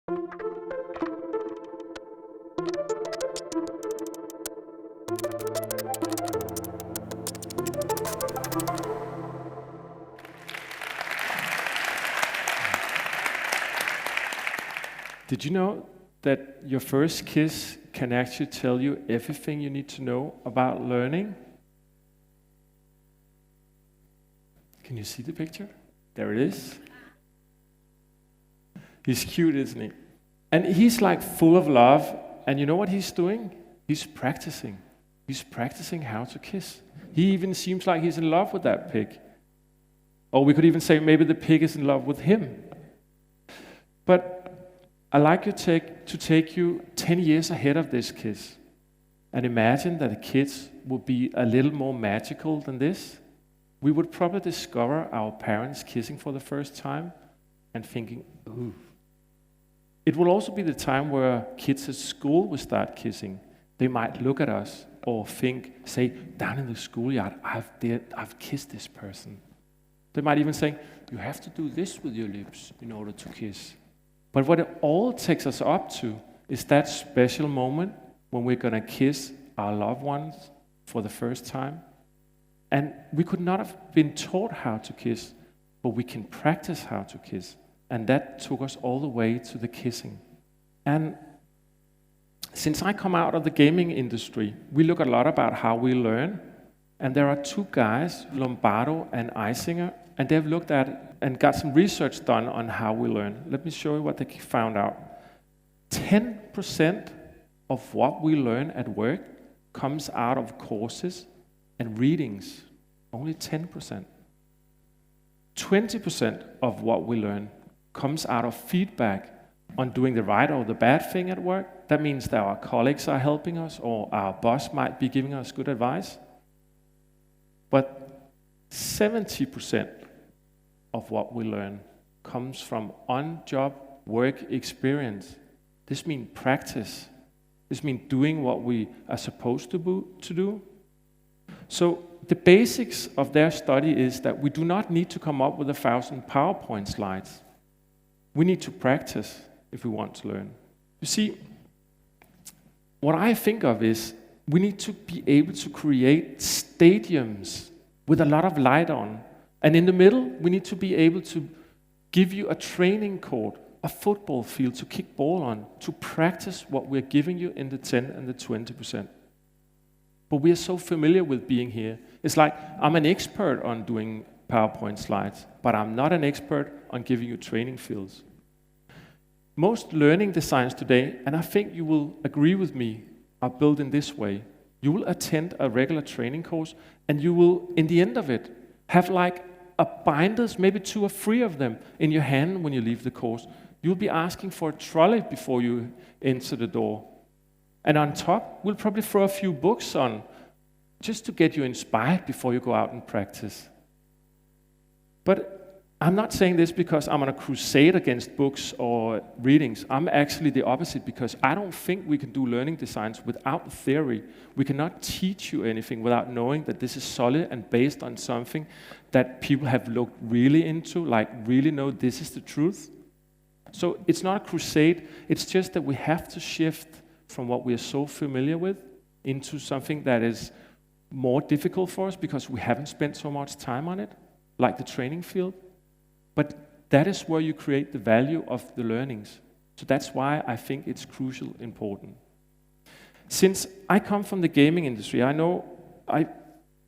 Did you know that your first kiss can actually tell you everything you need to know about learning? Can you see the picture? There it is. He's cute, isn't he? And he's like full of love. And you know what he's doing? He's practicing. He's practicing how to kiss. He even seems like he's in love with that pig. Or we could even say maybe the pig is in love with him. But I'd like to take you 10 years ahead of this kiss. And imagine that the kids would be a little more magical than this. We would probably discover our parents kissing for the first time and thinking, ooh. It will also be the time where kids at school will start kissing. They might look at us or say, down in the schoolyard, I've kissed this person. They might even say, you have to do this with your lips in order to kiss. But what it all takes us up to is that special moment when we're going to kiss our loved ones for the first time. And we could not have been taught how to kiss, but we can practice how to kiss. And that took us all the way to the kissing. And since I come out of the gaming industry, we look a lot about how we learn. And there are two guys, Lombardo and Eisinger, and they've looked at and got some research done on how we learn. Let me show you what they found out. 10% of what we learn at work comes out of courses and readings. Only 10%. 20% of what we learn comes out of feedback on doing the right or the bad thing at work. That means that our colleagues are helping us or our boss might be giving us good advice. But 70% of what we learn comes from on-job work experience. This means practice. This means doing what we are supposed to do. So the basics of their study is that we do not need to come up with 1,000 PowerPoint slides. We need to practice if we want to learn. You see, what I think of is we need to be able to create stadiums with a lot of light on. And in the middle, we need to be able to give you a training court, a football field to kick ball on, to practice what we're giving you in the 10 and the 20%. But we are so familiar with being here. It's like I'm an expert on doing PowerPoint slides, but I'm not an expert on giving you training fields. Most learning designs today, and I think you will agree with me, are built in this way. You will attend a regular training course, and you will, in the end of it, have like a binders, maybe 2 or 3 of them in your hand when you leave the course. You'll be asking for a trolley before you enter the door. And on top, we'll probably throw a few books on just to get you inspired before you go out and practice. But I'm not saying this because I'm on a crusade against books or readings. I'm actually the opposite because I don't think we can do learning designs without theory. We cannot teach you anything without knowing that this is solid and based on something that people have looked really into, like really know this is the truth. So it's not a crusade. It's just that we have to shift from what we are so familiar with into something that is more difficult for us because we haven't spent so much time on it, like the training field. But that is where you create the value of the learnings. So that's why I think it's crucial important. Since I come from the gaming industry, I know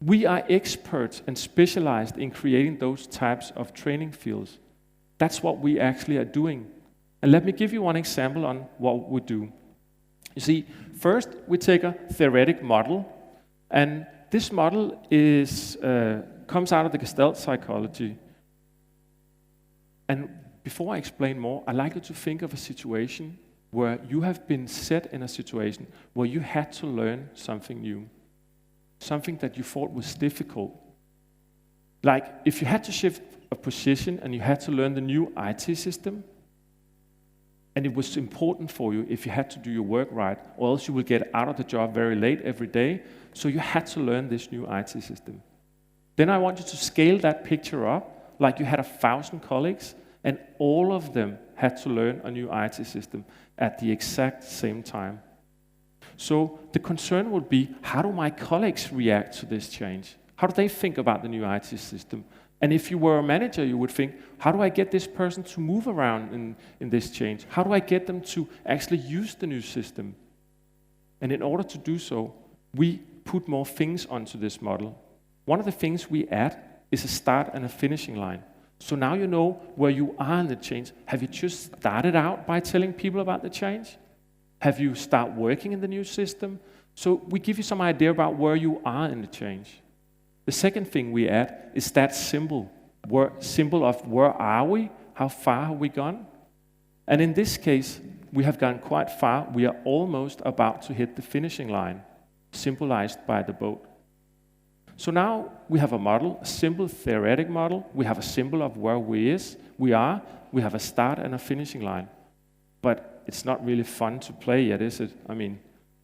we are experts and specialized in creating those types of training fields. That's what we actually are doing. And let me give you one example on what we do. You see, first we take a theoretic model, and this model comes out of the Gestalt psychology. And before I explain more, I'd like you to think of a situation where you have been set in a situation where you had to learn something new, something that you thought was difficult. Like if you had to shift a position and you had to learn the new IT system, and it was important for you if you had to do your work right, or else you will get out of the job very late every day, so you had to learn this new IT system. Then I want you to scale that picture up like you had 1,000 colleagues, and all of them had to learn a new IT system at the exact same time. So the concern would be, how do my colleagues react to this change? How do they think about the new IT system? And if you were a manager, you would think, how do I get this person to move around in this change? How do I get them to actually use the new system? And in order to do so, we put more things onto this model. One of the things we add is a start and a finishing line. So now you know where you are in the change. Have you just started out by telling people about the change? Have you started working in the new system? So we give you some idea about where you are in the change. The second thing we add is that symbol of where are we, how far have we gone? And in this case, we have gone quite far. We are almost about to hit the finishing line, symbolized by the boat. So now we have a model, a simple theoretic model. We have a symbol of where we are. We have a start and a finishing line. But it's not really fun to play yet, is it? I mean,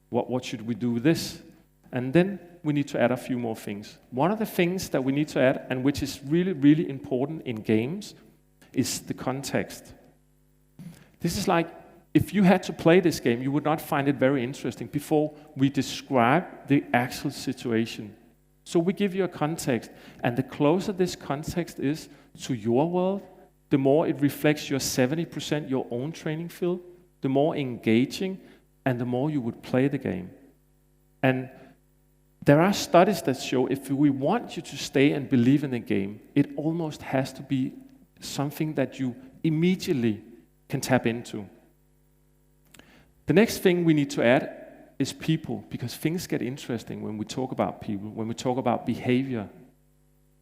what should we do with this? And then we need to add a few more things. One of the things that we need to add, and which is really, really important in games, is the context. This is like, if you had to play this game, you would not find it very interesting before we describe the actual situation. So we give you a context, and the closer this context is to your world, the more it reflects your 70% your own training field, the more engaging, and the more you would play the game. And there are studies that show if we want you to stay and believe in the game, it almost has to be something that you immediately can tap into. The next thing we need to add is people, because things get interesting when we talk about people, when we talk about behavior.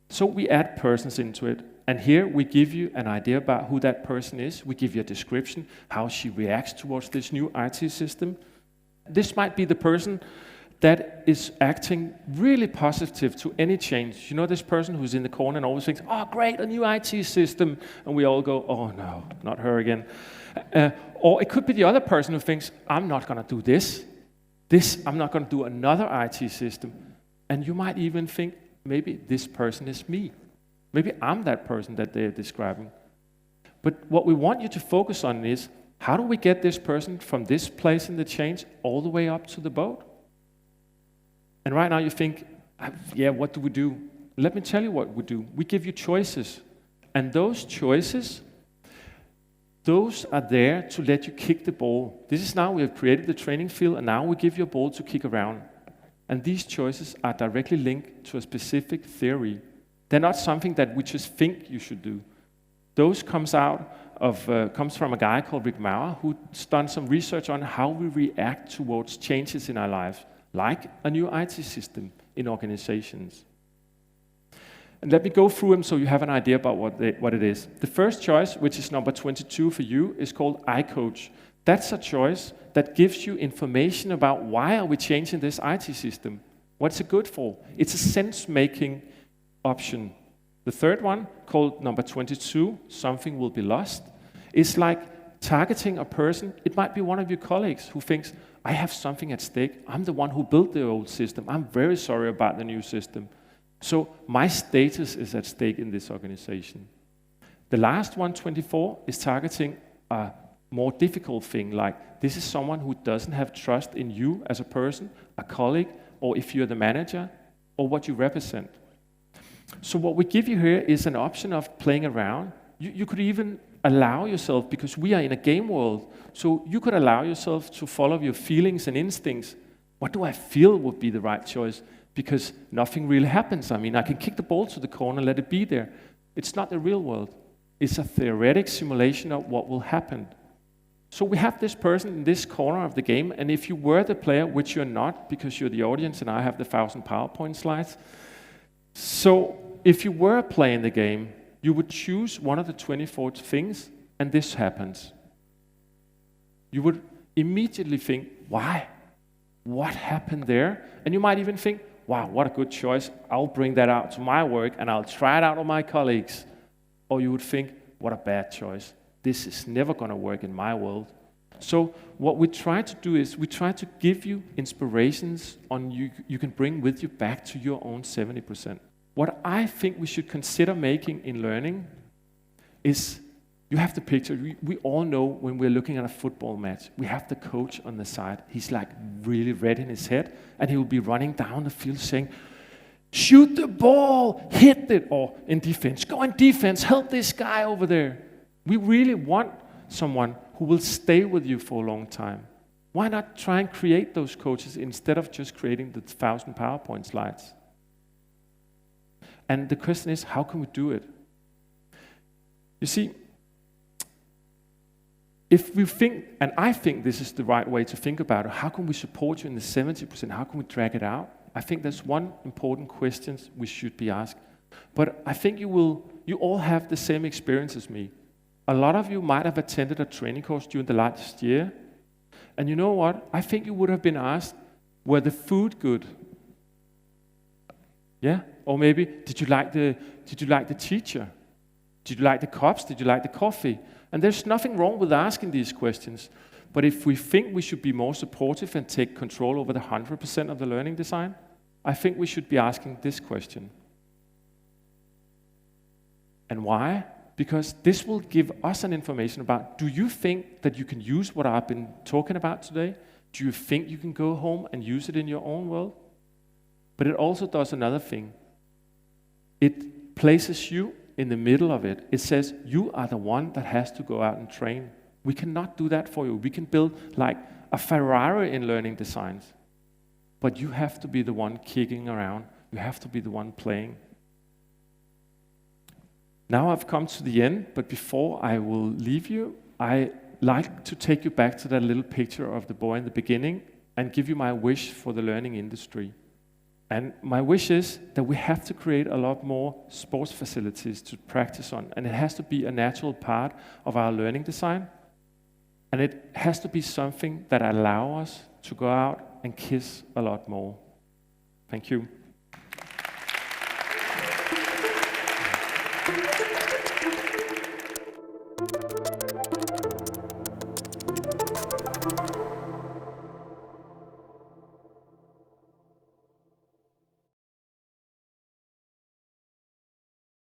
So we add persons into it, and here we give you an idea about who that person is. We give you a description, how she reacts towards this new IT system. This might be the person that is acting really positive to any change. You know this person who's in the corner and always thinks, oh great, a new IT system, and we all go, oh no, not her again. Or it could be the other person who thinks, I'm not going to do this, I'm not going to do another IT system. And you might even think, maybe this person is me. Maybe I'm that person that they're describing. But what we want you to focus on is, how do we get this person from this place in the change all the way up to the boat? And right now you think, yeah, what do we do? Let me tell you what we do. We give you choices. And those choices, those are there to let you kick the ball. This is now we have created the training field, and now we give you a ball to kick around. And these choices are directly linked to a specific theory. They're not something that we just think you should do. Those comes from a guy called Rick Maurer, who's done some research on how we react towards changes in our lives, like a new IT system in organizations. And let me go through them so you have an idea about what it is. The first choice, which is number 22 for you, is called iCoach. That's a choice that gives you information about why are we changing this IT system. What's it good for? It's a sense-making option. The third one, called number 22, something will be lost, is like targeting a person. It might be one of your colleagues who thinks, I have something at stake. I'm the one who built the old system. I'm very sorry about the new system. So my status is at stake in this organization. The last one, 24, is targeting a more difficult thing, like this is someone who doesn't have trust in you as a person, a colleague, or if you're the manager, or what you represent. So what we give you here is an option of playing around. You could even allow yourself, because we are in a game world, so you could allow yourself to follow your feelings and instincts. What do I feel would be the right choice? Because nothing really happens. I mean, I can kick the ball to the corner, let it be there. It's not the real world. It's a theoretic simulation of what will happen. So we have this person in this corner of the game, and if you were the player, which you're not, because you're the audience and I have the 1,000 PowerPoint slides. So if you were playing the game, you would choose one of the 24 things, and this happens. You would immediately think, why? What happened there? And you might even think, wow, what a good choice. I'll bring that out to my work, and I'll try it out on my colleagues. Or you would think, what a bad choice. This is never going to work in my world. So what we try to do is we try to give you inspirations on you can bring with you back to your own 70%. What I think we should consider making in learning is You have the picture. We all know when we're looking at a football match, we have the coach on the side. He's like really red in his head, and he will be running down the field saying, shoot the ball, hit it, or in defense, go in defense, help this guy over there. We really want someone who will stay with you for a long time. Why not try and create those coaches instead of just creating the 1,000 PowerPoint slides? And the question is, how can we do it? You see, if we think, and I think this is the right way to think about it, how can we support you in the 70%? How can we drag it out? I think there's one important question we should be asked. But I think you all have the same experience as me. A lot of you might have attended a training course during the last year. And you know what? I think you would have been asked, were the food good? Yeah? Or maybe, did you like the teacher? Did you like the cups? Did you like the coffee? And there's nothing wrong with asking these questions. But if we think we should be more supportive and take control over the 100% of the learning design, I think we should be asking this question. And why? Because this will give us an information about, do you think that you can use what I've been talking about today? Do you think you can go home and use it in your own world? But it also does another thing. It places you in the middle of it. It says, you are the one that has to go out and train. We cannot do that for you. We can build like a Ferrari in learning designs. But you have to be the one kicking around. You have to be the one playing. Now I've come to the end, but before I will leave you, I like to take you back to that little picture of the boy in the beginning and give you my wish for the learning industry. And my wish is that we have to create a lot more sports facilities to practice on, and it has to be a natural part of our learning design, and it has to be something that allows us to go out and kiss a lot more. Thank you.